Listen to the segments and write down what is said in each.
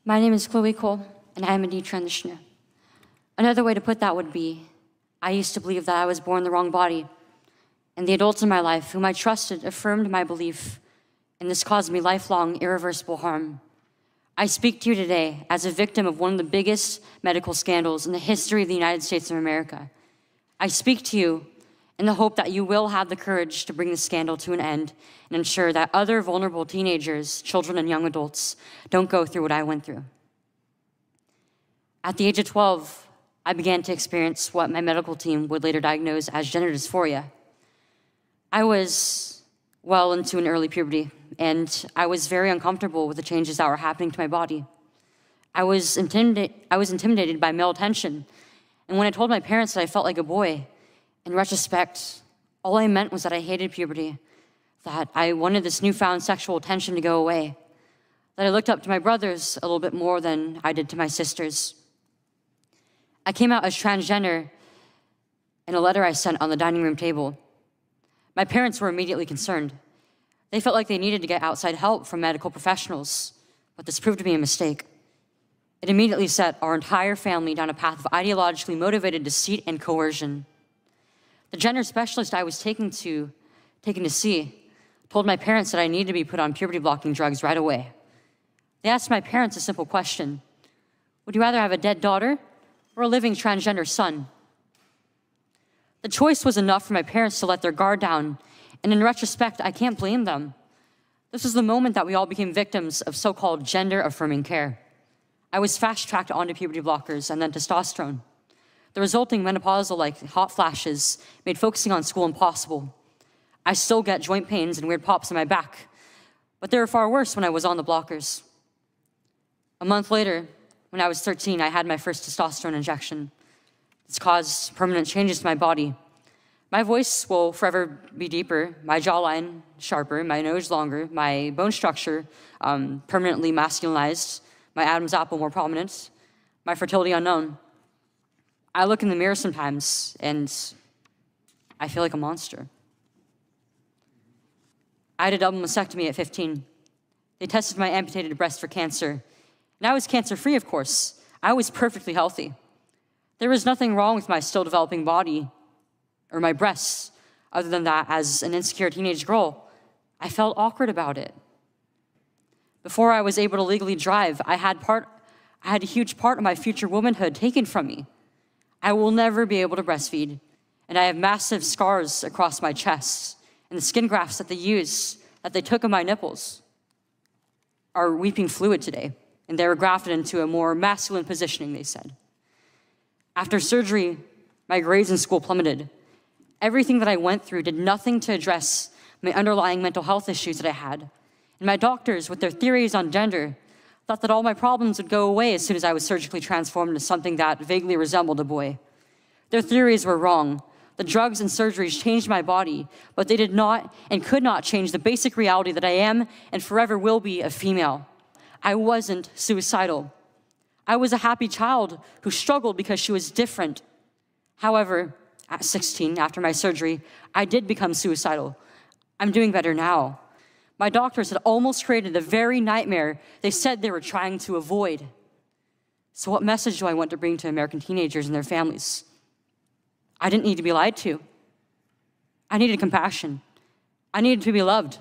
My name is Chloe Cole, and I am a detransitioner. Another way to put that would be, I used to believe that I was born in the wrong body, and the adults in my life whom I trusted affirmed my belief, and this caused me lifelong, irreversible harm. I speak to you today as a victim of one of the biggest medical scandals in the history of the United States of America. I speak to you in the hope that you will have the courage to bring the scandal to an end and ensure that other vulnerable teenagers, children, and young adults don't go through what I went through. At the age of 12, I began to experience what my medical team would later diagnose as gender dysphoria. I was well into an early puberty, and I was very uncomfortable with the changes that were happening to my body. I was intimidated by male attention, and when I told my parents that I felt like a boy, in retrospect, all I meant was that I hated puberty, that I wanted this newfound sexual attention to go away, that I looked up to my brothers a little bit more than I did to my sisters. I came out as transgender in a letter I sent on the dining room table. My parents were immediately concerned. They felt like they needed to get outside help from medical professionals, but this proved to be a mistake. It immediately set our entire family down a path of ideologically motivated deceit and coercion. The gender specialist I was taken to see told my parents that I needed to be put on puberty-blocking drugs right away. They asked my parents a simple question: would you rather have a dead daughter or a living transgender son? The choice was enough for my parents to let their guard down, and in retrospect, I can't blame them. This was the moment that we all became victims of so-called gender-affirming care. I was fast-tracked onto puberty blockers and then testosterone. The resulting menopausal-like hot flashes made focusing on school impossible. I still get joint pains and weird pops in my back, but they were far worse when I was on the blockers. A month later, when I was 13, I had my first testosterone injection. This caused permanent changes to my body. My voice will forever be deeper, my jawline sharper, my nose longer, my bone structure permanently masculinized, my Adam's apple more prominent, my fertility unknown. I look in the mirror sometimes and I feel like a monster. I had a double mastectomy at 15. They tested my amputated breast for cancer. And I was cancer-free, of course. I was perfectly healthy. There was nothing wrong with my still developing body or my breasts, other than that, as an insecure teenage girl, I felt awkward about it. Before I was able to legally drive, I had a huge part of my future womanhood taken from me. I will never be able to breastfeed, and I have massive scars across my chest, and the skin grafts that they took of my nipples are weeping fluid today, and they were grafted into a more masculine positioning, they said. After surgery, my grades in school plummeted. Everything that I went through did nothing to address my underlying mental health issues that I had. And my doctors, with their theories on gender, thought that all my problems would go away as soon as I was surgically transformed into something that vaguely resembled a boy. Their theories were wrong. The drugs and surgeries changed my body, but they did not and could not change the basic reality that I am and forever will be a female. I wasn't suicidal. I was a happy child who struggled because she was different. However, at 16, after my surgery, I did become suicidal. I'm doing better now. My doctors had almost created the very nightmare they said they were trying to avoid. So what message do I want to bring to American teenagers and their families? I didn't need to be lied to. I needed compassion. I needed to be loved.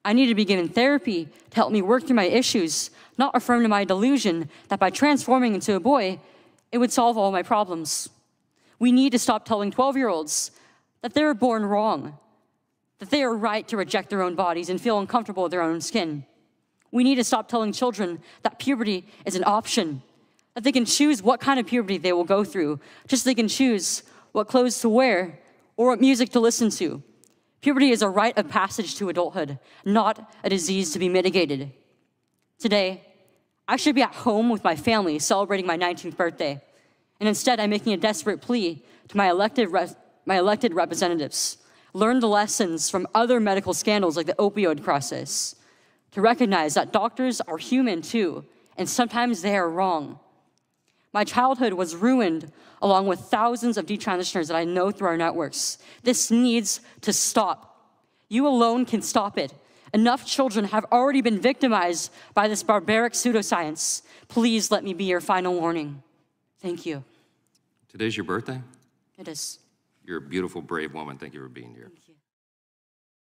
I needed to be given therapy to help me work through my issues, not affirm to my delusion that by transforming into a boy, it would solve all my problems. We need to stop telling 12-year-olds that they were born wrong, that they are right to reject their own bodies and feel uncomfortable with their own skin. We need to stop telling children that puberty is an option, that they can choose what kind of puberty they will go through, just so they can choose what clothes to wear or what music to listen to. Puberty is a rite of passage to adulthood, not a disease to be mitigated. Today, I should be at home with my family celebrating my 19th birthday, and instead I'm making a desperate plea to my elected representatives. Learn the lessons from other medical scandals like the opioid crisis, to recognize that doctors are human too, and sometimes they are wrong. My childhood was ruined along with thousands of detransitioners that I know through our networks. This needs to stop. You alone can stop it. Enough children have already been victimized by this barbaric pseudoscience. Please let me be your final warning. Thank you. Today's your birthday? It is. You're a beautiful, brave woman. Thank you for being here. Thank you.